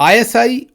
ISI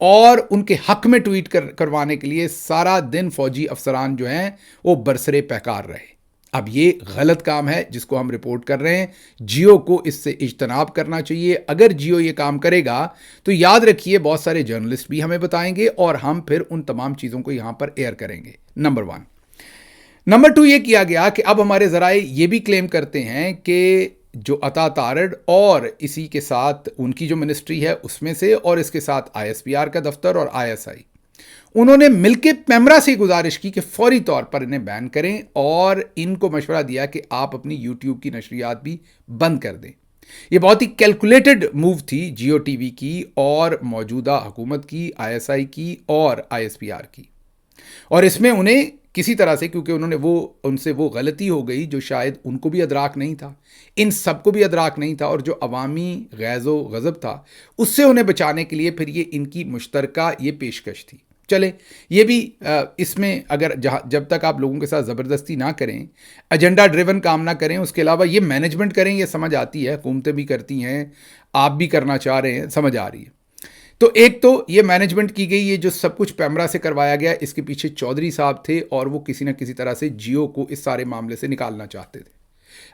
اور ان کے حق میں ٹویٹ کروانے کے لیے سارا دن فوجی افسران جو ہیں وہ برسرے پیکار رہے. اب یہ غلط کام ہے جس کو ہم رپورٹ کر رہے ہیں. جیو کو اس سے اجتناب کرنا چاہیے. اگر جیو یہ کام کرے گا تو یاد رکھیے بہت سارے جرنلسٹ بھی ہمیں بتائیں گے اور ہم پھر ان تمام چیزوں کو یہاں پر ایئر کریں گے. نمبر 1. نمبر 2 یہ کیا گیا کہ اب ہمارے ذرائع یہ بھی کلیم کرتے ہیں کہ جو عطا تارڑ اور اسی کے ساتھ ان کی جو منسٹری ہے اس میں سے اور اس کے ساتھ ISPR کا دفتر اور ISI انہوں نے مل کے پیمرا سے گزارش کی کہ فوری طور پر انہیں بین کریں اور ان کو مشورہ دیا کہ آپ اپنی یوٹیوب کی نشریات بھی بند کر دیں. یہ بہت ہی کیلکولیٹڈ موو تھی جیو ٹی وی کی اور موجودہ حکومت کی, ISI کی اور ISPR کی. اور اس میں انہیں کسی طرح سے, کیونکہ ان سے وہ غلطی ہو گئی جو شاید ان کو بھی ادراک نہیں تھا, ان سب کو بھی ادراک نہیں تھا, اور جو عوامی غیظ و غضب تھا اس سے انہیں بچانے کے لیے پھر یہ ان کی مشترکہ یہ پیشکش تھی. چلے یہ بھی اس میں اگر جب تک آپ لوگوں کے ساتھ زبردستی نہ کریں, ایجنڈا ڈریون کام نہ کریں, اس کے علاوہ یہ مینجمنٹ کریں, یہ سمجھ آتی ہے, حکومتیں بھی کرتی ہیں, آپ بھی کرنا چاہ رہے ہیں, سمجھ آ رہی ہے. تو ایک تو یہ مینجمنٹ کی گئی, یہ جو سب کچھ پیمرا سے کروایا گیا, اس کے پیچھے چودھری صاحب تھے اور وہ کسی نہ کسی طرح سے جیو کو اس سارے معاملے سے نکالنا چاہتے تھے.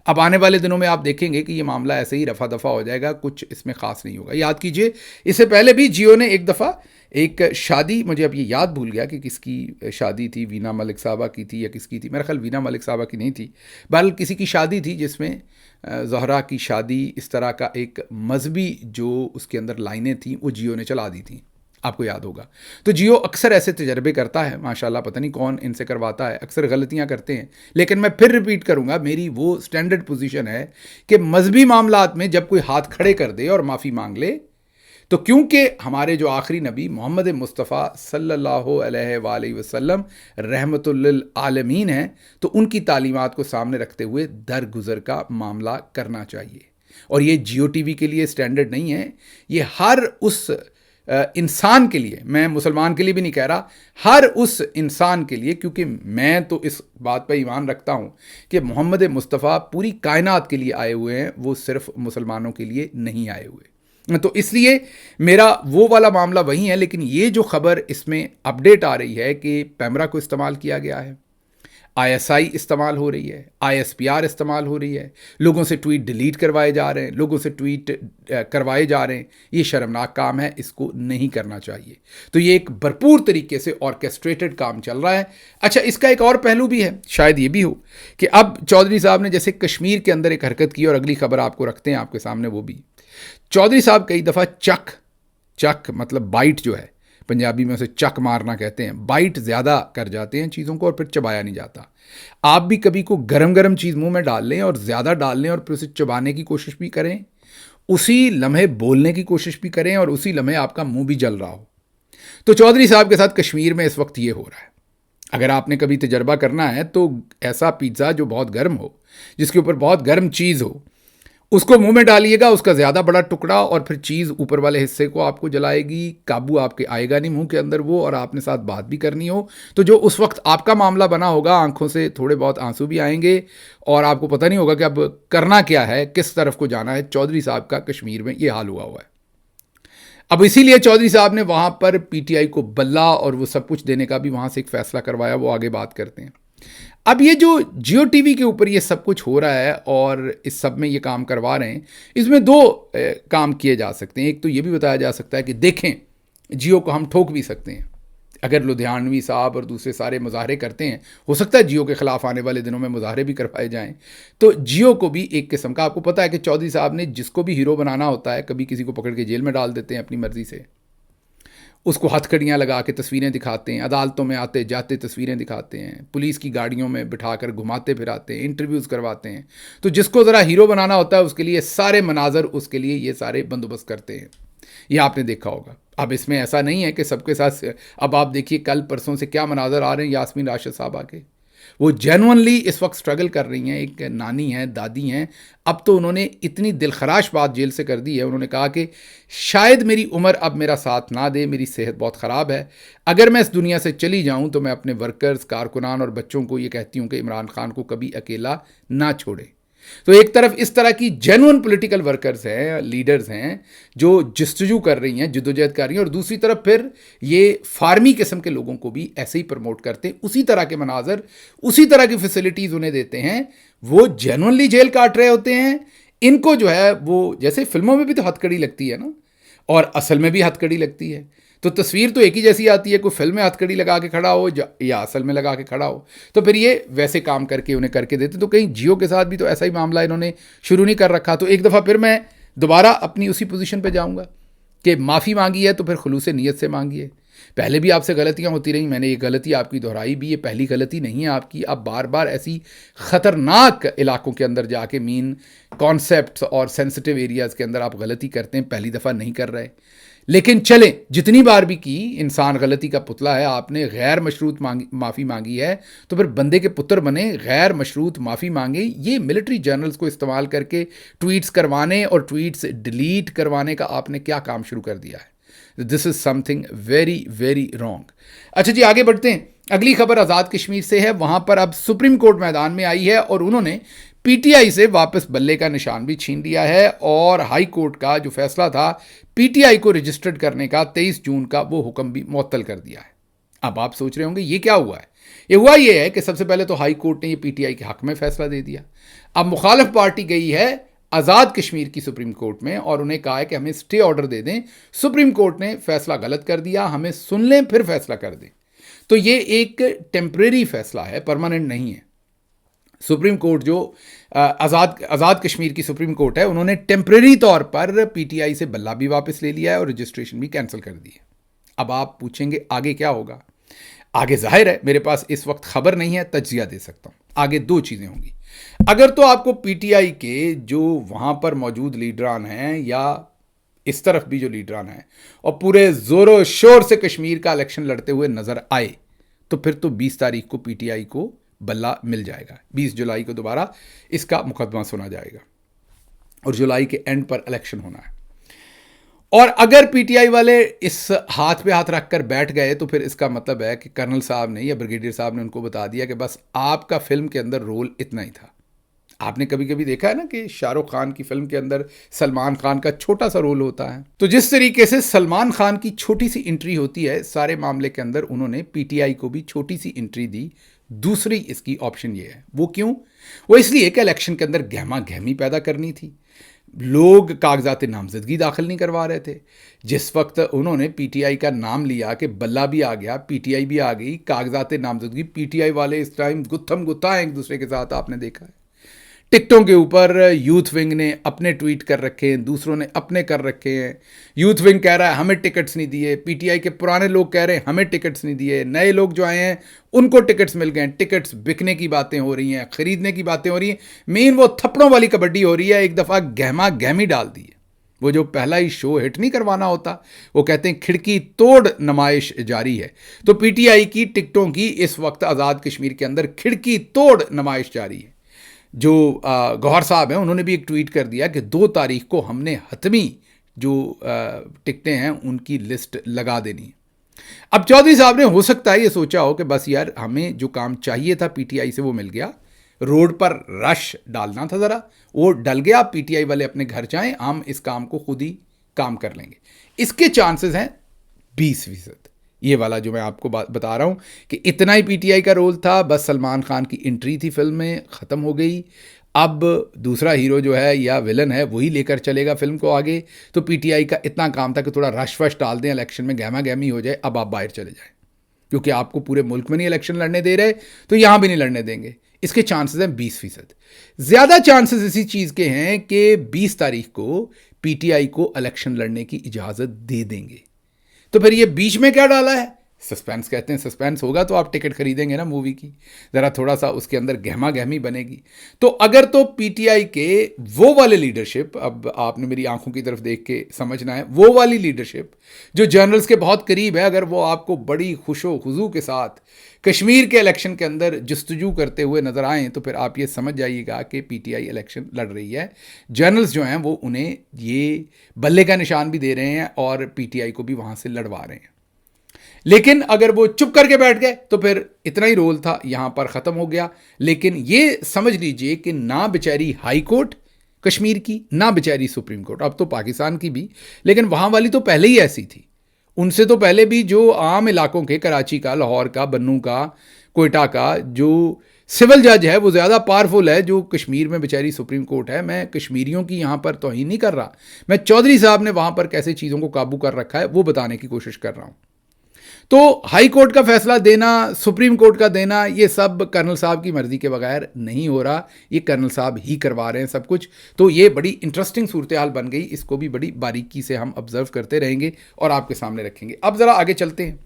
اب آنے والے دنوں میں آپ دیکھیں گے کہ یہ معاملہ ایسے ہی رفع دفع ہو جائے گا, کچھ اس میں خاص نہیں ہوگا. یاد کیجئے اس سے پہلے بھی جیو نے ایک دفعہ ایک شادی, مجھے اب یہ یاد بھول گیا کہ کس کی شادی تھی, وینا ملک صاحبہ کی تھی یا کس کی تھی, میرا خیال وینا ملک صاحبہ کی نہیں تھی, بہرحال کسی کی شادی تھی جس میں زہرا کی شادی اس طرح کا ایک مذہبی جو اس کے اندر لائنیں تھیں وہ جیو نے چلا دی تھیں, آپ کو یاد ہوگا. تو جیو اکثر ایسے تجربے کرتا ہے, ماشاءاللہ, پتہ نہیں کون ان سے کرواتا ہے, اکثر غلطیاں کرتے ہیں, لیکن میں پھر ریپیٹ کروں گا, میری وہ سٹینڈرڈ پوزیشن ہے کہ مذہبی معاملات میں جب کوئی ہاتھ کھڑے کر دے اور معافی مانگ لے, تو کیونکہ ہمارے جو آخری نبی محمد مصطفیٰ صلی اللہ علیہ وآلہ وسلم رحمت للعالمین ہیں, تو ان کی تعلیمات کو سامنے رکھتے ہوئے درگزر کا معاملہ کرنا چاہیے. اور یہ جیو ٹی وی کے لیے سٹینڈرڈ نہیں ہے, یہ ہر اس انسان کے لیے, میں مسلمان کے لیے بھی نہیں کہہ رہا, ہر اس انسان کے لیے, کیونکہ میں تو اس بات پہ ایمان رکھتا ہوں کہ محمد مصطفیٰ پوری کائنات کے لیے آئے ہوئے ہیں, وہ صرف مسلمانوں کے لیے نہیں آئے ہوئے. تو اس لیے میرا وہ والا معاملہ وہی ہے. لیکن یہ جو خبر اس میں اپڈیٹ آ رہی ہے کہ پیمرا کو استعمال کیا گیا ہے, ISI استعمال ہو رہی ہے, ISPR استعمال ہو رہی ہے, لوگوں سے ٹویٹ ڈیلیٹ کروائے جا رہے ہیں, لوگوں سے ٹویٹ کروائے جا رہے ہیں, یہ شرمناک کام ہے, اس کو نہیں کرنا چاہیے. تو یہ ایک بھرپور طریقے سے آرکیسٹریٹڈ کام چل رہا ہے. اچھا, اس کا ایک اور پہلو بھی ہے, شاید یہ بھی ہو کہ اب چودھری صاحب نے جیسے کشمیر کے اندر ایک حرکت کی, اور اگلی خبر آپ کو رکھتے ہیں آپ کے سامنے, وہ بھی چودھری صاحب کئی دفعہ چک مطلب بائٹ جو ہے, پنجابی میں اسے چک مارنا کہتے ہیں, بائٹ زیادہ کر جاتے ہیں چیزوں کو اور پھر چبایا نہیں جاتا. آپ بھی کبھی کو گرم چیز منہ میں ڈال لیں اور زیادہ ڈال لیں اور پھر اسے چبانے کی کوشش بھی کریں, اسی لمحے بولنے کی کوشش بھی کریں اور اسی لمحے آپ کا منہ بھی جل رہا ہو. تو چودھری صاحب کے ساتھ کشمیر میں اس وقت یہ ہو رہا ہے. اگر آپ نے کبھی تجربہ کرنا ہے تو ایسا پیزا جو بہت گرم ہو, جس کے اوپر بہت گرم چیز ہو, اس کو منہ میں ڈالیے گا, اس کا زیادہ بڑا ٹکڑا, اور پھر چیز اوپر والے حصے کو آپ کو جلائے گی, قابو آپ کے آئے گا نہیں منہ کے اندر وہ, اور آپ نے ساتھ بات بھی کرنی ہو تو جو اس وقت آپ کا معاملہ بنا ہوگا, آنکھوں سے تھوڑے بہت آنسو بھی آئیں گے اور آپ کو پتہ نہیں ہوگا کہ اب کرنا کیا ہے, کس طرف کو جانا ہے. چودھری صاحب کا کشمیر میں یہ حال ہوا ہے. اب اسی لیے چودھری صاحب نے وہاں پر PTI کو بلہ اور وہ سب کچھ دینے کا بھی وہاں سے ایک فیصلہ کروایا, وہ آگے بات کرتے ہیں. اب یہ جو جیو ٹی وی کے اوپر یہ سب کچھ ہو رہا ہے اور اس سب میں یہ کام کروا رہے ہیں, اس میں 2 کام کیے جا سکتے ہیں. ایک تو یہ بھی بتایا جا سکتا ہے کہ دیکھیں جیو کو ہم ٹھوک بھی سکتے ہیں. اگر لدھیانوی صاحب اور دوسرے سارے مظاہرے کرتے ہیں, ہو سکتا ہے جیو کے خلاف آنے والے دنوں میں مظاہرے بھی کروائے جائیں, تو جیو کو بھی ایک قسم کا, آپ کو پتہ ہے کہ چودھری صاحب نے جس کو بھی ہیرو بنانا ہوتا ہے, کبھی کسی کو پکڑ کے جیل میں ڈال دیتے ہیں اپنی مرضی سے, اس کو ہتھ کڑیاں لگا کے تصویریں دکھاتے ہیں, عدالتوں میں آتے جاتے تصویریں دکھاتے ہیں, پولیس کی گاڑیوں میں بٹھا کر گھماتے پھراتے ہیں, انٹرویوز کرواتے ہیں. تو جس کو ذرا ہیرو بنانا ہوتا ہے اس کے لیے سارے مناظر, اس کے لیے یہ سارے بندوبست کرتے ہیں. یہ آپ نے دیکھا ہوگا. اب اس میں ایسا نہیں ہے کہ سب کے ساتھ, اب آپ دیکھیے کل پرسوں سے کیا مناظر آ رہے ہیں یاسمین راشد صاحبہ کے, وہ جینونلی اس وقت سٹرگل کر رہی ہیں, ایک نانی ہیں, دادی ہیں. اب تو انہوں نے اتنی دلخراش بات جیل سے کر دی ہے, انہوں نے کہا کہ شاید میری عمر اب میرا ساتھ نہ دے, میری صحت بہت خراب ہے, اگر میں اس دنیا سے چلی جاؤں تو میں اپنے ورکرز, کارکنان اور بچوں کو یہ کہتی ہوں کہ عمران خان کو کبھی اکیلا نہ چھوڑے. تو ایک طرف اس طرح کی جینوئن پولیٹیکل ورکرز ہیں، لیڈرز ہیں جو جستجو کر رہی ہیں، جدوجہد کر رہی ہیں، اور دوسری طرف پھر یہ فارمی قسم کے لوگوں کو بھی ایسے ہی پروموٹ کرتے ہیں، اسی طرح کے مناظر، اسی طرح کی فیسلٹیز انہیں دیتے ہیں، وہ جینوئنلی جیل کاٹ رہے ہوتے ہیں، ان کو جو ہے وہ جیسے فلموں میں بھی تو ہتھ کڑی لگتی ہے نا، اور اصل میں بھی ہتھ کڑی لگتی ہے، تو تصویر تو ایک ہی جیسی آتی ہے، کوئی فلم میں ہتھ کڑی لگا کے کھڑا ہو یا اصل میں لگا کے کھڑا ہو، تو پھر یہ ویسے کام کر کے انہیں کر کے دیتے. تو کہیں جیو کے ساتھ بھی تو ایسا ہی معاملہ انہوں نے شروع نہیں کر رکھا. تو ایک دفعہ پھر میں دوبارہ اپنی اسی پوزیشن پہ جاؤں گا کہ معافی مانگی ہے تو پھر خلوص نیت سے مانگی ہے. پہلے بھی آپ سے غلطیاں ہوتی رہیں، میں نے یہ غلطی آپ کی دہرائی بھی، یہ پہلی غلطی نہیں ہے آپ کی. آپ بار بار ایسی خطرناک علاقوں کے اندر جا کے مین کانسیپٹس اور سینسٹیو ایریاز کے اندر آپ غلطی کرتے ہیں، پہلی دفعہ نہیں کر رہے. لیکن چلیں، جتنی بار بھی کی، انسان غلطی کا پتلا ہے، آپ نے غیر مشروط معافی مانگی ہے تو پھر بندے کے پتر بنے، غیر مشروط معافی مانگے. یہ ملٹری جرنلز کو استعمال کر کے ٹویٹس کروانے اور ٹویٹس ڈیلیٹ کروانے کا آپ نے کیا کام شروع کر دیا ہے. This is something very very wrong. اچھا جی، آگے بڑھتے ہیں. اگلی خبر آزاد کشمیر سے ہے. وہاں پر اب سپریم کورٹ میدان میں آئی ہے اور انہوں نے پی ٹی آئی سے واپس بلے کا نشان بھی چھین لیا ہے، اور ہائی کورٹ کا جو فیصلہ تھا پی ٹی آئی کو رجسٹرڈ کرنے کا 23 جون کا، وہ حکم بھی معطل کر دیا ہے. اب آپ سوچ رہے ہوں گے یہ کیا ہوا ہے. یہ ہے کہ سب سے پہلے تو ہائی کورٹ نے یہ پی ٹی آئی کے حق میں فیصلہ دے دیا. اب مخالف پارٹی گئی ہے آزاد کشمیر کی سپریم کورٹ میں اور انہیں کہا ہے کہ ہمیں اسٹے آرڈر دے دیں. سپریم کورٹ نے فیصلہ غلط کر دیا، ہمیں سن لیں پھر فیصلہ کر دیں. تو یہ ایک ٹیمپریری فیصلہ ہے، پرماننٹ نہیں ہے. سپریم کورٹ جو آزاد کشمیر کی سپریم کورٹ ہے، انہوں نے ٹیمپریری طور پر پی ٹی آئی سے بلہ بھی واپس لے لیا ہے اور رجسٹریشن بھی کینسل کر دی ہے. اب آپ پوچھیں گے آگے کیا ہوگا. آگے ظاہر ہے میرے پاس اس وقت خبر نہیں ہے، تجزیہ دے سکتا ہوں. آگے دو چیزیں ہوں گی. اگر تو آپ کو پی ٹی آئی کے جو وہاں پر موجود لیڈران ہیں یا اس طرف بھی جو لیڈران ہیں اور پورے زور و شور سے کشمیر کا الیکشن لڑتے ہوئے نظر آئے، تو پھر تو 20 تاریخ کو پی ٹی آئی کو بلہ مل جائے گا. 20 جولائی کو دوبارہ اس کا مقدمہ سنا جائے گا اور جولائی کے اینڈ پر الیکشن ہونا ہے. اور اگر پی ٹی آئی والے اس ہاتھ پہ ہاتھ رکھ کر بیٹھ گئے تو پھر اس کا مطلب ہے کہ کرنل صاحب نے یا بریگیڈیئر صاحب نے ان کو بتا دیا کہ بس آپ کا فلم کے اندر رول اتنا ہی تھا. آپ نے کبھی کبھی دیکھا ہے نا کہ شاہ رخ خان کی فلم کے اندر سلمان خان کا چھوٹا سا رول ہوتا ہے. تو جس طریقے سے سلمان خان کی چھوٹی سی انٹری ہوتی ہے سارے معاملے کے اندر، انہوں نے پی ٹی آئی کو بھی چھوٹی سی انٹری دی. دوسری اس کی آپشن یہ ہے. وہ کیوں؟ وہ اس لیے کہ الیکشن کے اندر گہما گہمی پیدا کرنی تھی. لوگ کاغذات نامزدگی داخل نہیں کروا رہے تھے. جس وقت انہوں نے پی ٹی آئی کا نام لیا کہ بلہ بھی آ گیا، پی ٹی آئی بھی آ گئی، کاغذات نامزدگی، پی ٹی آئی والے اس ٹائم گتھم گتھا ہیں ایک دوسرے کے ساتھ. آپ نے دیکھا ہے ٹکٹوں کے اوپر یوتھ ونگ نے اپنے ٹویٹ کر رکھے ہیں، دوسروں نے اپنے کر رکھے ہیں. یوتھ ونگ کہہ رہا ہے ہمیں ٹکٹس نہیں دیے، پی ٹی آئی کے پرانے لوگ کہہ رہے ہیں ہمیں ٹکٹس نہیں دیے، نئے لوگ جو آئے ہیں ان کو ٹکٹس مل گئے ہیں. ٹکٹس بکنے کی باتیں ہو رہی ہیں، خریدنے کی باتیں ہو رہی ہیں. مین وہ تھپڑوں والی کبڈی ہو رہی ہے. ایک دفعہ گہما گہمی ڈال دی ہے. وہ جو پہلا ہی شو ہٹ نہیں کروانا ہوتا، وہ کہتے ہیں کھڑکی توڑ نمائش جاری ہے. تو پی ٹی آئی کی ٹکٹوں کی اس وقت آزاد کشمیر کے اندر کھڑکی توڑ نمائش جاری ہے. جو گوہر صاحب ہیں انہوں نے بھی ایک ٹویٹ کر دیا کہ 2 تاریخ کو ہم نے حتمی جو ٹکٹیں ہیں ان کی لسٹ لگا دینی ہے. اب چودھری صاحب نے ہو سکتا ہے یہ سوچا ہو کہ بس یار ہمیں جو کام چاہیے تھا پی ٹی آئی سے وہ مل گیا، روڈ پر رش ڈالنا تھا ذرا، وہ ڈل گیا. پی ٹی آئی والے اپنے گھر جائیں، ہم اس کام کو خود ہی کام کر لیں گے. اس کے چانسز ہیں 20%. یہ والا جو میں آپ کو بتا رہا ہوں کہ اتنا ہی پی ٹی آئی کا رول تھا، بس سلمان خان کی انٹری تھی فلم میں، ختم ہو گئی. اب دوسرا ہیرو جو ہے یا ولن ہے وہی لے کر چلے گا فلم کو آگے. تو پی ٹی آئی کا اتنا کام تھا کہ تھوڑا رش وش ڈال دیں، الیکشن میں گہما گہمی ہو جائے. اب آپ باہر چلے جائیں کیونکہ آپ کو پورے ملک میں نہیں الیکشن لڑنے دے رہے، تو یہاں بھی نہیں لڑنے دیں گے. اس کے چانسز ہیں 20%. زیادہ چانسز اسی چیز کے ہیں کہ 20 تاریخ کو پی ٹی آئی کو الیکشن لڑنے کی اجازت دے دیں گے. تو پھر یہ بیچ میں کیا ڈالا ہے؟ سسپینس کہتے ہیں. سسپینس ہوگا تو آپ ٹکٹ خریدیں گے نا مووی کی، ذرا تھوڑا سا اس کے اندر گہما گہمی بنے گی. تو اگر تو پی ٹی آئی کے وہ والے لیڈرشپ، اب آپ نے میری آنکھوں کی طرف دیکھ کے سمجھنا ہے، وہ والی لیڈرشپ جو جنرلز کے بہت قریب ہے، اگر وہ آپ کو بڑی خوش و خضوع کے ساتھ کشمیر کے الیکشن کے اندر جستجو کرتے ہوئے نظر آئیں، تو پھر آپ یہ سمجھ جائیے گا کہ پی ٹی آئی الیکشن لڑ رہی ہے. جنرلز جو ہیں وہ انہیں یہ بلے کا نشان بھی دے رہے ہیں اور پی ٹی آئی کو بھی وہاں سے لڑوا رہے ہیں. لیکن اگر وہ چپ کر کے بیٹھ گئے تو پھر اتنا ہی رول تھا، یہاں پر ختم ہو گیا. لیکن یہ سمجھ لیجئے کہ نہ بیچاری ہائی کورٹ کشمیر کی، نہ بیچاری سپریم کورٹ، اب تو پاکستان کی بھی، لیکن وہاں والی تو پہلے ہی ایسی تھی. ان سے تو پہلے بھی جو عام علاقوں کے، کراچی کا، لاہور کا، بنوں کا، کوئٹہ کا جو سول جج ہے وہ زیادہ پاورفل ہے جو کشمیر میں بیچاری سپریم کورٹ ہے. میں کشمیریوں کی یہاں پر توہین نہیں کر رہا، میں چودھری صاحب نے وہاں پر کیسے چیزوں کو قابو کر رکھا ہے وہ بتانے کی کوشش کر رہا ہوں. تو ہائی کورٹ کا فیصلہ دینا، سپریم کورٹ کا دینا، یہ سب کرنل صاحب کی مرضی کے بغیر نہیں ہو رہا، یہ کرنل صاحب ہی کروا رہے ہیں سب کچھ. تو یہ بڑی انٹرسٹنگ صورتحال بن گئی، اس کو بھی بڑی باریکی سے ہم آبزرو کرتے رہیں گے اور آپ کے سامنے رکھیں گے. اب ذرا آگے چلتے ہیں.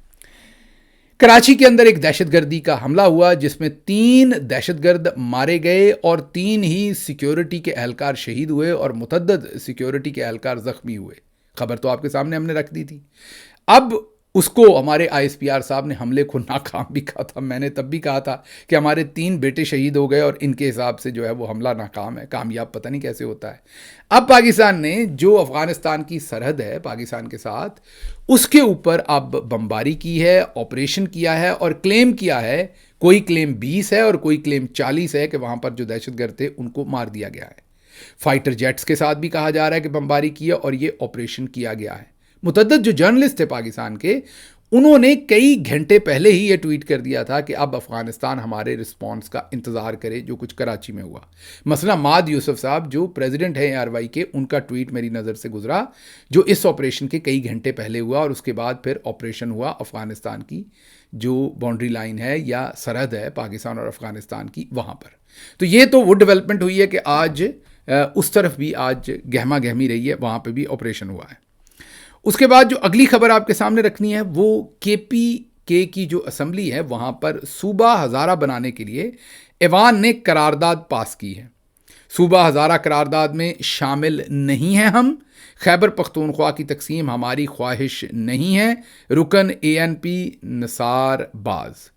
کراچی کے اندر ایک دہشت گردی کا حملہ ہوا جس میں 3 دہشت گرد مارے گئے اور 3 ہی سیکیورٹی کے اہلکار شہید ہوئے اور متعدد سیکیورٹی کے اہلکار زخمی ہوئے. خبر تو آپ کے سامنے ہم نے رکھ دی تھی. اب اس کو ہمارے آئی ایس پی آر صاحب نے حملے کو ناکام بھی کہا تھا. میں نے تب بھی کہا تھا کہ ہمارے 3 بیٹے شہید ہو گئے اور ان کے حساب سے جو ہے وہ حملہ ناکام ہے، کامیاب پتہ نہیں کیسے ہوتا ہے. اب پاکستان نے جو افغانستان کی سرحد ہے پاکستان کے ساتھ، اس کے اوپر اب بمباری کی ہے، آپریشن کیا ہے اور کلیم کیا ہے. کوئی کلیم 20 ہے اور کوئی کلیم 40 ہے کہ وہاں پر جو دہشت گرد تھے ان کو مار دیا گیا ہے. فائٹر جیٹس کے ساتھ بھی کہا جا رہا ہے کہ بمباری کی ہے اور یہ آپریشن کیا گیا ہے. متعدد جو جرنلسٹ تھے پاکستان کے، انہوں نے کئی گھنٹے پہلے ہی یہ ٹویٹ کر دیا تھا کہ اب افغانستان ہمارے رسپانس کا انتظار کرے جو کچھ کراچی میں ہوا. مثلا ماد یوسف صاحب جو پریزیڈنٹ ہیں ARY کے، ان کا ٹویٹ میری نظر سے گزرا جو اس آپریشن کے کئی گھنٹے پہلے ہوا، اور اس کے بعد پھر آپریشن ہوا افغانستان کی جو باؤنڈری لائن ہے یا سرحد ہے پاکستان اور افغانستان کی، وہاں پر. تو یہ تو وہ ڈیولپمنٹ ہوئی ہے کہ آج اس طرف بھی آج گہما گہمی رہی ہے، وہاں پہ بھی آپریشن ہوا ہے. اس کے بعد جو اگلی خبر آپ کے سامنے رکھنی ہے وہ KPK کی جو اسمبلی ہے وہاں پر صوبہ ہزارہ بنانے کے لیے ایوان نے قرارداد پاس کی ہے. صوبہ ہزارہ قرارداد میں شامل نہیں ہیں ہم، خیبر پختونخوا کی تقسیم ہماری خواہش نہیں ہے. رکن ANP نثار باز،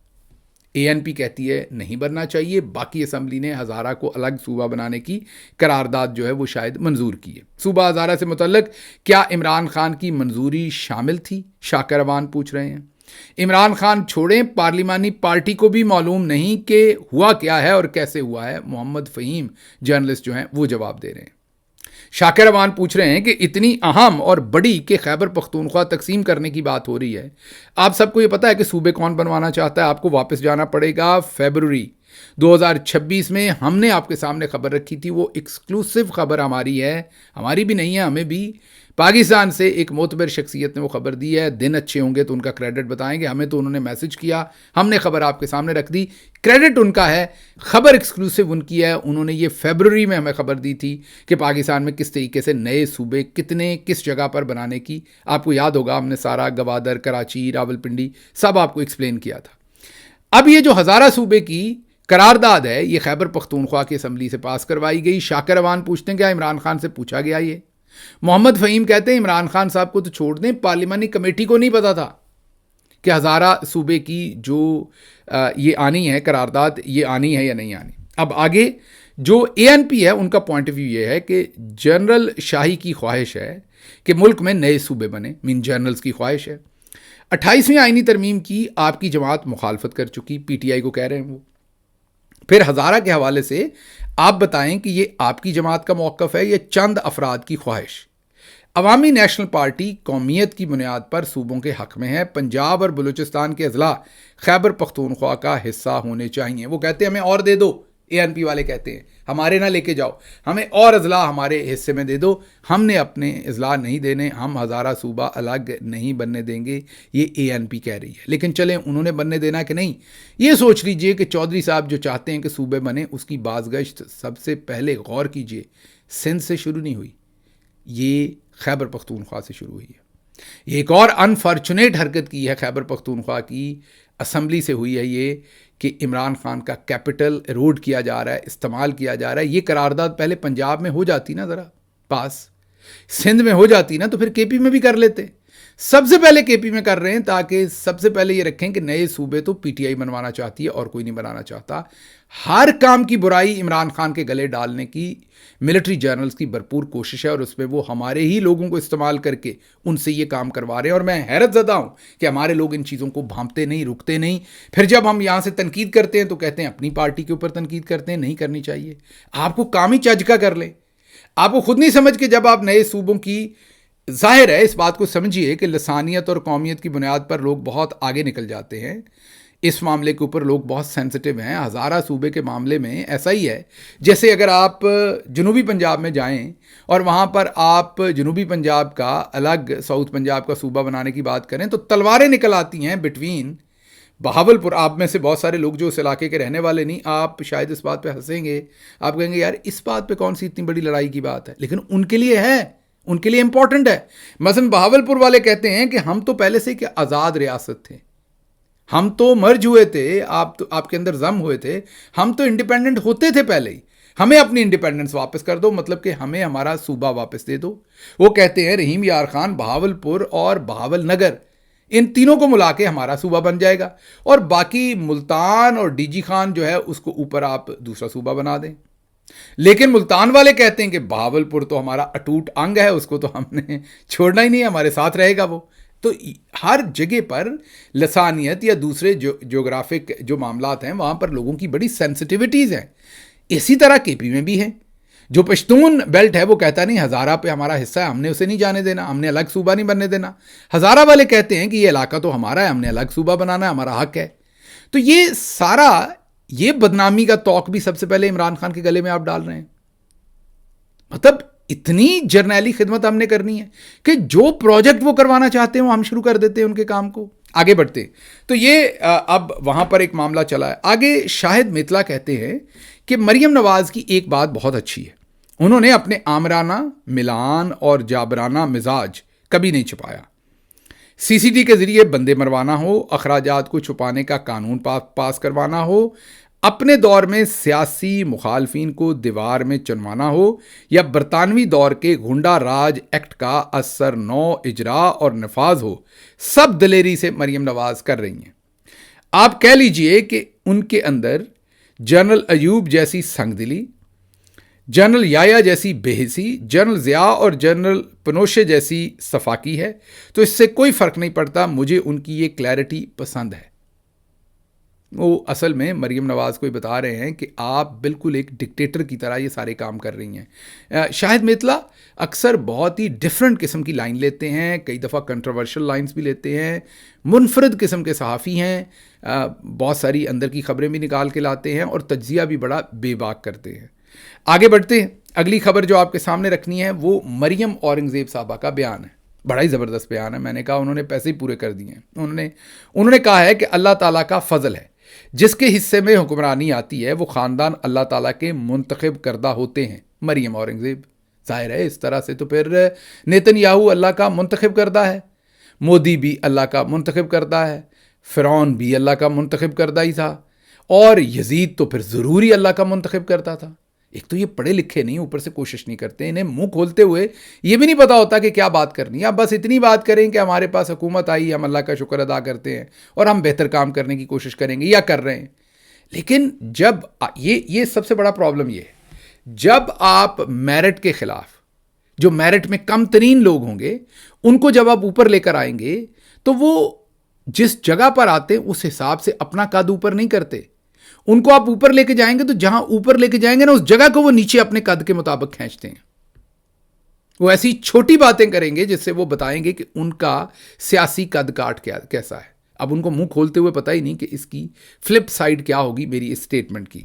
ANP کہتی ہے نہیں بننا چاہیے. باقی اسمبلی نے ہزارہ کو الگ صوبہ بنانے کی قرارداد جو ہے وہ شاید منظور کی ہے. صوبہ ہزارہ سے متعلق کیا عمران خان کی منظوری شامل تھی؟ شاکر اوان پوچھ رہے ہیں. عمران خان چھوڑیں، پارلیمانی پارٹی کو بھی معلوم نہیں کہ ہوا کیا ہے اور کیسے ہوا ہے. محمد فہیم جرنلسٹ جو ہیں وہ جواب دے رہے ہیں. شاکر اوان پوچھ رہے ہیں کہ اتنی اہم اور بڑی کہ خیبر پختونخوا تقسیم کرنے کی بات ہو رہی ہے، آپ سب کو یہ پتہ ہے کہ صوبے کون بنوانا چاہتا ہے؟ آپ کو واپس جانا پڑے گا فیبروری 2026 میں. ہم نے آپ کے سامنے خبر رکھی تھی، وہ ایکسکلوسیو خبر ہماری ہے، ہماری بھی نہیں ہے، ہمیں بھی پاکستان سے ایک معتبر شخصیت نے وہ خبر دی ہے. دن اچھے ہوں گے تو ان کا کریڈٹ بتائیں گے. ہمیں تو انہوں نے میسج کیا، ہم نے خبر آپ کے سامنے رکھ دی، کریڈٹ ان کا ہے، خبر ایکسکلوسیو ان کی ہے. انہوں نے یہ فیبروری میں ہمیں خبر دی تھی کہ پاکستان میں کس طریقے سے نئے صوبے کتنے کس جگہ پر بنانے کی. آپ کو یاد ہوگا ہم نے سارا گوادر، کراچی، راولپنڈی سب آپ کو ایکسپلین کیا تھا. اب یہ جو ہزارہ صوبے کی قرارداد ہے یہ خیبر پختونخوا کی اسمبلی سے پاس کروائی گئی. شاکر اوان پوچھتے ہیں کیا عمران خان سے پوچھا گیا یہ؟ محمد فہیم کہتے ہیں عمران خان صاحب کو تو چھوڑ دیں، پارلیمانی کمیٹی کو نہیں پتا تھا کہ ہزارہ صوبے کی جو یہ آنی ہے قرارداد، یہ آنی ہے یا نہیں آنی. اب آگے جو ANP ہے ان کا پوائنٹ آف ویو یہ ہے کہ جنرل شاہی کی خواہش ہے کہ ملک میں نئے صوبے بنے، جنرلز کی خواہش ہے. 28ویں آئینی ترمیم کی آپ کی جماعت مخالفت کر چکی، PTI کو کہہ رہے ہیں وہ. پھر ہزارہ کے حوالے سے آپ بتائیں کہ یہ آپ کی جماعت کا موقف ہے یا چند افراد کی خواہش؟ عوامی نیشنل پارٹی قومیت کی بنیاد پر صوبوں کے حق میں ہے. پنجاب اور بلوچستان کے اضلاع خیبر پختونخوا کا حصہ ہونے چاہیے. وہ کہتے ہیں ہمیں اور دے دو، ANP والے کہتے ہیں ہمارے نہ لے کے جاؤ، ہمیں اور اضلاع ہمارے حصے میں دے دو. ہم نے اپنے اضلاع نہیں دینے، ہم ہزارہ صوبہ الگ نہیں بننے دیں گے، یہ ANP کہہ رہی ہے. لیکن چلیں انہوں نے بننے دینا کہ نہیں، یہ سوچ لیجئے کہ چودھری صاحب جو چاہتے ہیں کہ صوبے بنے اس کی بازگشت سب سے پہلے غور کیجئے سندھ سے شروع نہیں ہوئی، یہ خیبر پختونخوا سے شروع ہوئی ہے. ایک اور انفارچونیٹ حرکت کی ہے خیبر پختونخوا کی اسمبلی سے ہوئی ہے یہ کہ عمران خان کا کیپٹل ایروڈ کیا جا رہا ہے، استعمال کیا جا رہا ہے. یہ قرارداد پہلے پنجاب میں ہو جاتی نا ذرا پاس، سندھ میں ہو جاتی نا تو پھر KP میں بھی کر لیتے. سب سے پہلے کے پی میں کر رہے ہیں تاکہ سب سے پہلے یہ رکھیں کہ نئے صوبے تو پی ٹی آئی بنوانا چاہتی ہے اور کوئی نہیں بنانا چاہتا. ہر کام کی برائی عمران خان کے گلے ڈالنے کی ملٹری جرنلز کی بھرپور کوشش ہے اور اس میں وہ ہمارے ہی لوگوں کو استعمال کر کے ان سے یہ کام کروا رہے ہیں. اور میں حیرت زدہ ہوں کہ ہمارے لوگ ان چیزوں کو بھانپتے نہیں, رکتے نہیں. پھر جب ہم یہاں سے تنقید کرتے ہیں تو کہتے ہیں اپنی پارٹی کے اوپر تنقید کرتے ہیں. نہیں کرنی چاہیے. آپ کو کام ہی چج کا کر لیں. آپ کو خود نہیں سمجھ کے جب آپ نئے صوبوں کی, ظاہر ہے اس بات کو سمجھیے کہ لسانیت اور قومیت کی بنیاد پر لوگ بہت آگے نکل جاتے ہیں. اس معاملے کے اوپر لوگ بہت سینسٹیو ہیں. ہزارہ صوبے کے معاملے میں ایسا ہی ہے جیسے اگر آپ جنوبی پنجاب میں جائیں اور وہاں پر آپ جنوبی پنجاب کا الگ ساؤتھ پنجاب کا صوبہ بنانے کی بات کریں تو تلواریں نکل آتی ہیں بٹوین بہاول پور. آپ میں سے بہت سارے لوگ جو اس علاقے کے رہنے والے نہیں, آپ شاید اس بات پہ ہنسیں گے, آپ کہیں گے یار اس بات پہ کون سی اتنی بڑی لڑائی کی بات ہے, لیکن ان کے لیے ہے, ان کے لیے امپورٹنٹ ہے. مثلا بہاول پور والے کہتے ہیں کہ ہم تو پہلے سے کہ آزاد ریاست تھے, ہم تو مرج ہوئے تھے, آپ کے اندر ضم ہوئے تھے, ہم تو انڈیپینڈنٹ ہوتے تھے پہلے ہی, ہمیں اپنی انڈیپینڈنس واپس کر دو, مطلب کہ ہمیں ہمارا صوبہ واپس دے دو. وہ کہتے ہیں رحیم یار خان بہاول پور اور بہاول نگر ان تینوں کو ملا کے ہمارا صوبہ بن جائے گا اور باقی ملتان اور ڈی جی خان جو ہے اس کو اوپر آپ دوسرا صوبہ بنا دیں. لیکن ملتان والے کہتے ہیں کہ بہاول پور تو ہمارا اٹوٹ انگ ہے, اس کو تو ہم نے چھوڑنا ہی نہیں, ہمارے ساتھ رہے گا وہ. تو ہر جگہ پر لسانیت یا دوسرے جغرافک جو معاملات ہیں وہاں پر لوگوں کی بڑی سینسٹیوٹیز ہیں. اسی طرح کے پی میں بھی ہیں. جو پشتون بیلٹ ہے وہ کہتا نہیں ہزارہ پہ ہمارا حصہ ہے, ہم نے اسے نہیں جانے دینا, ہم نے الگ صوبہ نہیں بننے دینا. ہزارہ والے کہتے ہیں کہ یہ علاقہ تو ہمارا ہے, ہم نے الگ صوبہ بنانا ہے, ہمارا حق ہے. تو یہ سارا یہ بدنامی کا توق بھی سب سے پہلے عمران خان کے گلے میں آپ ڈال رہے ہیں. مطلب اتنی جرنیلی خدمت ہم نے کرنی ہے کہ جو پروجیکٹ وہ کروانا چاہتے ہیں وہ ہم شروع کر دیتے ہیں ان کے کام کو. آگے بڑھتے تو یہ اب وہاں پر ایک معاملہ چلا ہے. آگے شاہد میتلا کہتے ہیں کہ مریم نواز کی ایک بات بہت اچھی ہے, انہوں نے اپنے آمرانہ ملان اور جابرانہ مزاج کبھی نہیں چھپایا. سی سی ٹی کے ذریعے بندے مروانا ہو, اخراجات کو چھپانے کا قانون پاس کروانا ہو, اپنے دور میں سیاسی مخالفین کو دیوار میں چنوانا ہو, یا برطانوی دور کے گنڈا راج ایکٹ کا اثر نو اجرا اور نفاذ ہو, سب دلیری سے مریم نواز کر رہی ہیں. آپ کہہ لیجئے کہ ان کے اندر جنرل ایوب جیسی سنگ دلی, جنرل یایا جیسی بے حسی, جنرل ضیاء اور جنرل پنوشے جیسی صفاقی ہے. تو اس سے کوئی فرق نہیں پڑتا, مجھے ان کی یہ کلیئرٹی پسند ہے. وہ اصل میں مریم نواز کو بتا رہے ہیں کہ آپ بالکل ایک ڈکٹیٹر کی طرح یہ سارے کام کر رہی ہیں. شاہد میتلا اکثر بہت ہی ڈیفرنٹ قسم کی لائن لیتے ہیں, کئی دفعہ کنٹروورشل لائنز بھی لیتے ہیں, منفرد قسم کے صحافی ہیں, بہت ساری اندر کی خبریں بھی نکال کے لاتے ہیں اور تجزیہ بھی بڑا بے باک کرتے ہیں. آگے بڑھتے ہیں. اگلی خبر جو آپ کے سامنے رکھنی ہے وہ مریم اورنگزیب صاحبہ کا بیان ہے. بڑا ہی زبردست بیان ہے. میں نے کہا انہوں نے پیسے ہی پورے کر دیے ہیں. انہوں نے کہا ہے کہ اللہ تعالیٰ کا فضل ہے, جس کے حصے میں حکمرانی آتی ہے وہ خاندان اللہ تعالیٰ کے منتخب کردہ ہوتے ہیں. مریم اورنگزیب, ظاہر ہے اس طرح سے تو پھر نیتن یاہو اللہ کا منتخب کردہ ہے, مودی بھی اللہ کا منتخب کردہ ہے, فرعون بھی اللہ کا منتخب کردہ ہی تھا, اور یزید تو پھر ضروری اللہ کا منتخب کرتا تھا. ایک تو یہ پڑھے لکھے نہیں, اوپر سے کوشش نہیں کرتے, انہیں منہ کھولتے ہوئے یہ بھی نہیں پتا ہوتا کہ کیا بات کرنی ہے. آپ بس اتنی بات کریں کہ ہمارے پاس حکومت آئی, ہم اللہ کا شکر ادا کرتے ہیں اور ہم بہتر کام کرنے کی کوشش کریں گے, یا کر رہے ہیں. لیکن جب یہ سب سے بڑا پرابلم یہ ہے, جب آپ میرٹ کے خلاف, جو میرٹ میں کم ترین لوگ ہوں گے, ان کو جب آپ اوپر لے کر آئیں گے تو وہ جس جگہ پر آتے اس حساب سے اپنا قد اوپر نہیں کرتے. ان کو آپ اوپر لے کے جائیں گے تو جہاں اوپر لے کے جائیں گے نا, اس جگہ کو وہ نیچے اپنے قد کے مطابق کھینچتے ہیں. وہ ایسی چھوٹی باتیں کریں گے جس سے وہ بتائیں گے کہ ان کا سیاسی قد کاٹ کیسا ہے. اب ان کو منہ کھولتے ہوئے پتہ ہی نہیں کہ اس کی فلپ سائڈ کیا ہوگی میری اس سٹیٹمنٹ کی.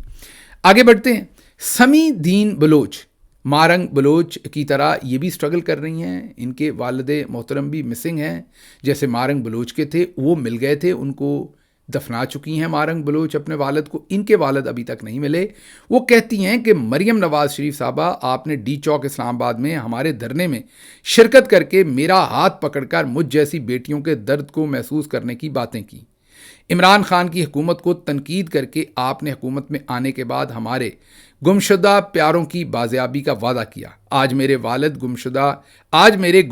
آگے بڑھتے ہیں. سمی دین بلوچ, مارنگ بلوچ کی طرح یہ بھی سٹرگل کر رہی ہیں. ان کے والد محترم بھی مسنگ ہیں, جیسے مارنگ بلوچ کے تھے, وہ مل گئے تھے, ان کو دفنا چکی ہیں مارنگ بلوچ اپنے والد کو. ان کے والد ابھی تک نہیں ملے. وہ کہتی ہیں کہ مریم نواز شریف صاحبہ, آپ نے ڈی چوک اسلام آباد میں ہمارے دھرنے میں شرکت کر کے میرا ہاتھ پکڑ کر مجھ جیسی بیٹیوں کے درد کو محسوس کرنے کی باتیں کی. عمران خان کی حکومت کو تنقید کر کے آپ نے حکومت میں آنے کے بعد ہمارے گمشدہ پیاروں کی بازیابی کا وعدہ کیا. آج میرے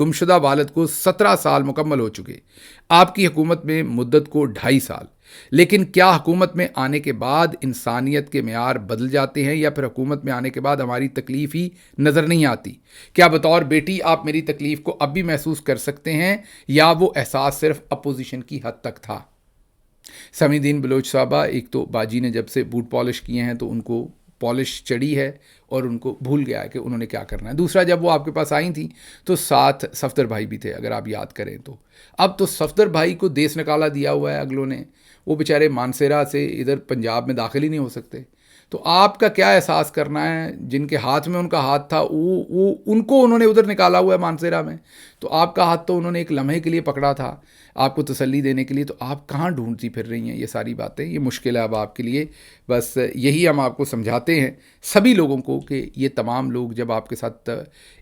گمشدہ والد کو 17 سال مکمل ہو چکے. آپ کی حکومت میں مدت کو 2.5 سال. لیکن کیا حکومت میں آنے کے بعد انسانیت کے معیار بدل جاتے ہیں یا پھر حکومت میں آنے کے بعد ہماری تکلیف ہی نظر نہیں آتی؟ کیا بطور بیٹی آپ میری تکلیف کو اب بھی محسوس کر سکتے ہیں یا وہ احساس صرف اپوزیشن کی حد تک تھا؟ سمیع الدین بلوچ صاحبہ، ایک تو باجی نے جب سے بوٹ پالش کیے ہیں تو ان کو پالش چڑھی ہے اور ان کو بھول گیا ہے کہ انہوں نے کیا کرنا ہے. دوسرا، جب وہ آپ کے پاس آئی تھیں تو ساتھ صفدر بھائی بھی تھے، اگر آپ یاد کریں تو. اب تو صفدر بھائی کو دیس نکالا دیا ہوا ہے اگلوں نے، وہ بیچارے مانسیرا سے ادھر پنجاب میں داخل ہی نہیں ہو سکتے. تو آپ کا کیا احساس کرنا ہے؟ جن کے ہاتھ میں ان کا ہاتھ تھا وہ ان کو انہوں نے ادھر نکالا ہوا ہے مانسیرا میں، تو آپ کا ہاتھ تو انہوں نے ایک لمحے کے لیے پکڑا تھا آپ کو تسلی دینے کے لیے. تو آپ کہاں ڈھونڈتی پھر رہی ہیں یہ ساری باتیں؟ یہ مشکل ہے اب آپ کے لیے. بس یہی ہم آپ کو سمجھاتے ہیں سبھی لوگوں کو کہ یہ تمام لوگ جب آپ کے ساتھ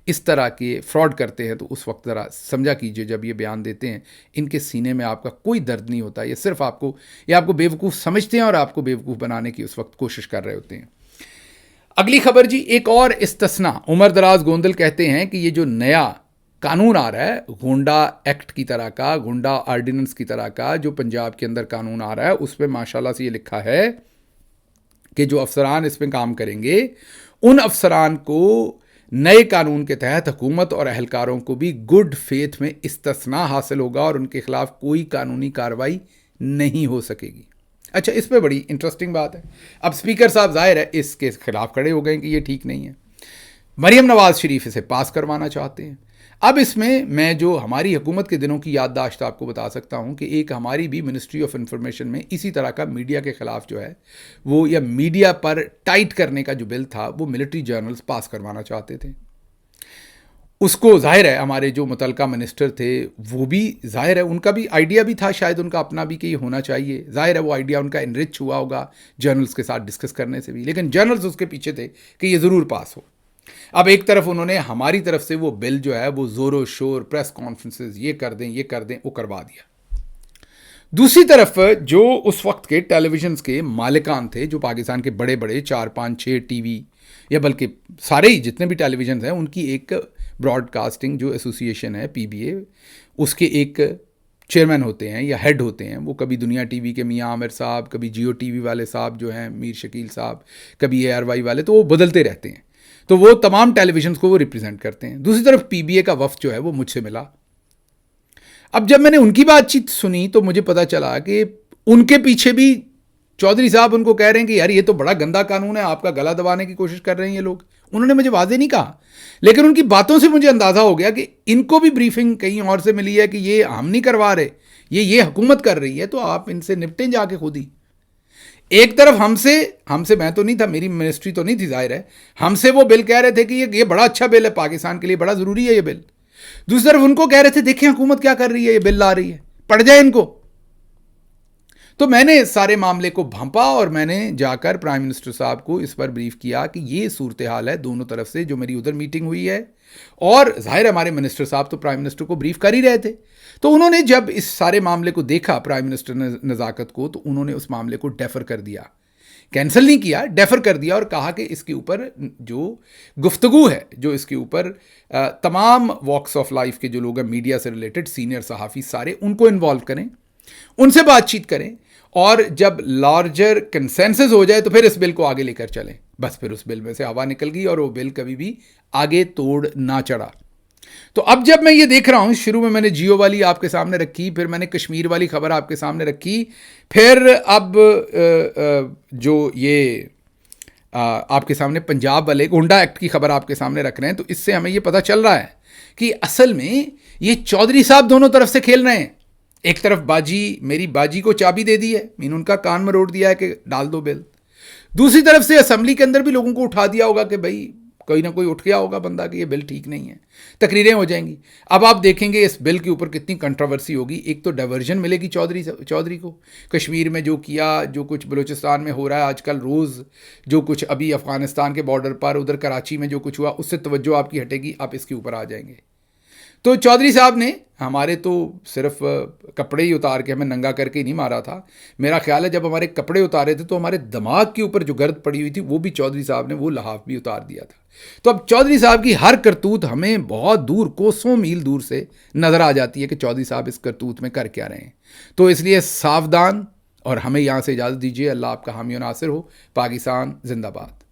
اس طرح کے فراڈ کرتے ہیں تو اس وقت ذرا سمجھا کیجئے جب یہ بیان دیتے ہیں ان کے سینے میں آپ کا کوئی درد نہیں ہوتا. یہ صرف آپ کو بیوقوف سمجھتے ہیں اور آپ کو بیوقوف بنانے کی اس وقت کوشش کر رہے ہوتے ہیں. اگلی خبر جی، ایک اور استثناء. عمر دراز گوندل کہتے ہیں کہ یہ جو نیا قانون آ رہا ہے، گونڈا ایکٹ کی طرح کا، گونڈا آرڈیننس کی طرح کا جو پنجاب کے اندر قانون آ رہا ہے، اس پہ ماشاءاللہ سے یہ لکھا ہے کہ جو افسران اس پہ کام کریں گے ان افسران کو نئے قانون کے تحت حکومت اور اہلکاروں کو بھی گڈ فیتھ میں استثناء حاصل ہوگا اور ان کے خلاف کوئی قانونی کارروائی نہیں ہو سکے گی. اچھا، اس پہ بڑی انٹرسٹنگ بات ہے. اب سپیکر صاحب ظاہر ہے اس کے خلاف کھڑے ہو گئے کہ یہ ٹھیک نہیں ہے. مریم نواز شریف اسے پاس کروانا چاہتے ہیں. اب اس میں جو ہماری حکومت کے دنوں کی یادداشت آپ کو بتا سکتا ہوں کہ ایک ہماری بھی منسٹری آف انفارمیشن میں اسی طرح کا میڈیا کے خلاف جو ہے وہ، یا میڈیا پر ٹائٹ کرنے کا جو بل تھا، وہ ملٹری جرنلز پاس کروانا چاہتے تھے. اس کو ظاہر ہے ہمارے جو متعلقہ منسٹر تھے وہ بھی ظاہر ہے ان کا بھی آئیڈیا بھی تھا، شاید ان کا اپنا بھی کہ یہ ہونا چاہیے. ظاہر ہے وہ آئیڈیا ان کا انرچ ہوا ہوگا جرنلز کے ساتھ ڈسکس کرنے سے بھی، لیکن جرنلز اس کے پیچھے تھے کہ یہ ضرور پاس ہو. اب ایک طرف انہوں نے ہماری طرف سے وہ بل جو ہے وہ زور و شور، پریس کانفرنسز، یہ کر دیں وہ کروا دیا. دوسری طرف جو اس وقت کے ٹیلی ویژنز کے مالکان تھے، جو پاکستان کے بڑے 4 5 6 ٹی وی یا بلکہ سارے ہی جتنے بھی ٹیلی ویژنز ہیں، ان کی ایک براڈ کاسٹنگ جو ایسوسی ایشن ہے PBA، اس کے ایک چیئرمین ہوتے ہیں یا ہیڈ ہوتے ہیں. وہ کبھی دنیا ٹی وی کے میاں عامر صاحب، کبھی جیو ٹی وی والے صاحب جو ہیں میر شکیل صاحب، کبھی ARY والے، تو وہ بدلتے رہتے ہیں. تو وہ تمام ٹیلی ویژنز کو وہ ریپرزینٹ کرتے ہیں. دوسری طرف PBA کا وفد جو ہے وہ مجھ سے ملا. اب جب میں نے ان کی بات چیت سنی تو مجھے پتا چلا کہ ان کے پیچھے بھی چودھری صاحب ان کو کہہ رہے ہیں کہ یار یہ تو بڑا گندا قانون ہے، آپ کا گلا دبانے کی کوشش کر رہے ہیں یہ لوگ. انہوں نے مجھے واضح نہیں کہا، لیکن ان کی باتوں سے مجھے اندازہ ہو گیا کہ ان کو بھی بریفنگ کہیں اور سے ملی ہے کہ یہ ہم نہیں کروا رہے، یہ حکومت کر رہی ہے، تو آپ ان سے نپٹیں جا کے خود ہی. ایک طرف ہم سے میں تو نہیں تھا، میری منسٹری تو نہیں تھی، ظاہر ہے ہم سے وہ بل کہہ رہے تھے کہ یہ بڑا اچھا بل ہے، پاکستان کے لیے بڑا ضروری ہے یہ بل. دوسری طرف ان کو کہہ رہے تھے دیکھیں حکومت کیا کر رہی ہے، یہ بل لا رہی ہے، پڑ جائے ان کو. تو میں نے سارے معاملے کو بھانپا اور میں نے جا کر پرائم منسٹر صاحب کو اس پر بریف کیا کہ یہ صورتحال ہے دونوں طرف سے جو میری ادھر میٹنگ ہوئی ہے. اور ظاہر ہمارے منسٹر صاحب تو پرائم منسٹر کو بریف کر ہی رہے تھے. تو انہوں نے جب اس سارے معاملے کو دیکھا، پرائم منسٹر نے نزاکت کو، تو انہوں نے اس معاملے کو ڈیفر کر دیا، کینسل نہیں کیا، ڈیفر کر دیا، اور کہا کہ اس کے اوپر جو گفتگو ہے، جو اس کے اوپر تمام واکس آف لائف کے جو لوگ ہیں میڈیا سے ریلیٹڈ، سینئر صحافی سارے، ان کو انوالو کریں، ان سے بات چیت کریں، اور جب لارجر کنسنسس ہو جائے تو پھر اس بل کو آگے لے کر چلیں. بس پھر اس بل میں سے ہوا نکل گئی اور وہ بل کبھی بھی آگے توڑ نہ چڑھا. تو اب جب میں یہ دیکھ رہا ہوں، شروع میں نے جیو والی آپ کے سامنے رکھی، پھر میں نے کشمیر والی خبر آپ کے سامنے رکھی، پھر اب جو یہ آپ کے سامنے پنجاب والے گونڈا ایکٹ کی خبر آپ کے سامنے رکھ رہے ہیں، تو اس سے ہمیں یہ پتہ چل رہا ہے کہ اصل میں یہ چودھری صاحب دونوں طرف سے کھیل رہے ہیں. ایک طرف میری باجی کو چابی دے دی ہے، ان کا کان مروڑ دیا ہے کہ ڈال دو بل. دوسری طرف سے اسمبلی کے اندر بھی لوگوں کو اٹھا دیا ہوگا کہ بھائی کوئی نہ کوئی اٹھ گیا ہوگا بندہ کہ یہ بل ٹھیک نہیں ہے، تقریریں ہو جائیں گی. اب آپ دیکھیں گے اس بل کے اوپر کتنی کنٹروورسی ہوگی. ایک تو ڈائیورژن ملے گی چودھری کو، کشمیر میں جو کیا، جو کچھ بلوچستان میں ہو رہا ہے آج کل روز، جو کچھ ابھی افغانستان کے بارڈر پر ادھر کراچی میں جو کچھ ہوا، اس سے توجہ آپ کی ہٹے گی، آپ اس کے اوپر آ جائیں گے. تو چودھری صاحب نے ہمارے تو صرف کپڑے ہی اتار کے ہمیں ننگا کر کے نہیں مارا تھا. میرا خیال ہے جب ہمارے کپڑے اتارے تھے تو ہمارے دماغ کے اوپر جو گرد پڑی ہوئی تھی وہ بھی چودھری صاحب نے وہ لحاف بھی اتار دیا تھا. تو اب چودھری صاحب کی ہر کرتوت ہمیں بہت دور کوسوں میل دور سے نظر آ جاتی ہے کہ چودھری صاحب اس کرتوت میں کر کیا رہے ہیں. تو اس لیے ساودھان، اور ہمیں یہاں سے اجازت دیجیے. اللہ آپ کا حامی و ناصر ہو. پاکستان زندہ باد.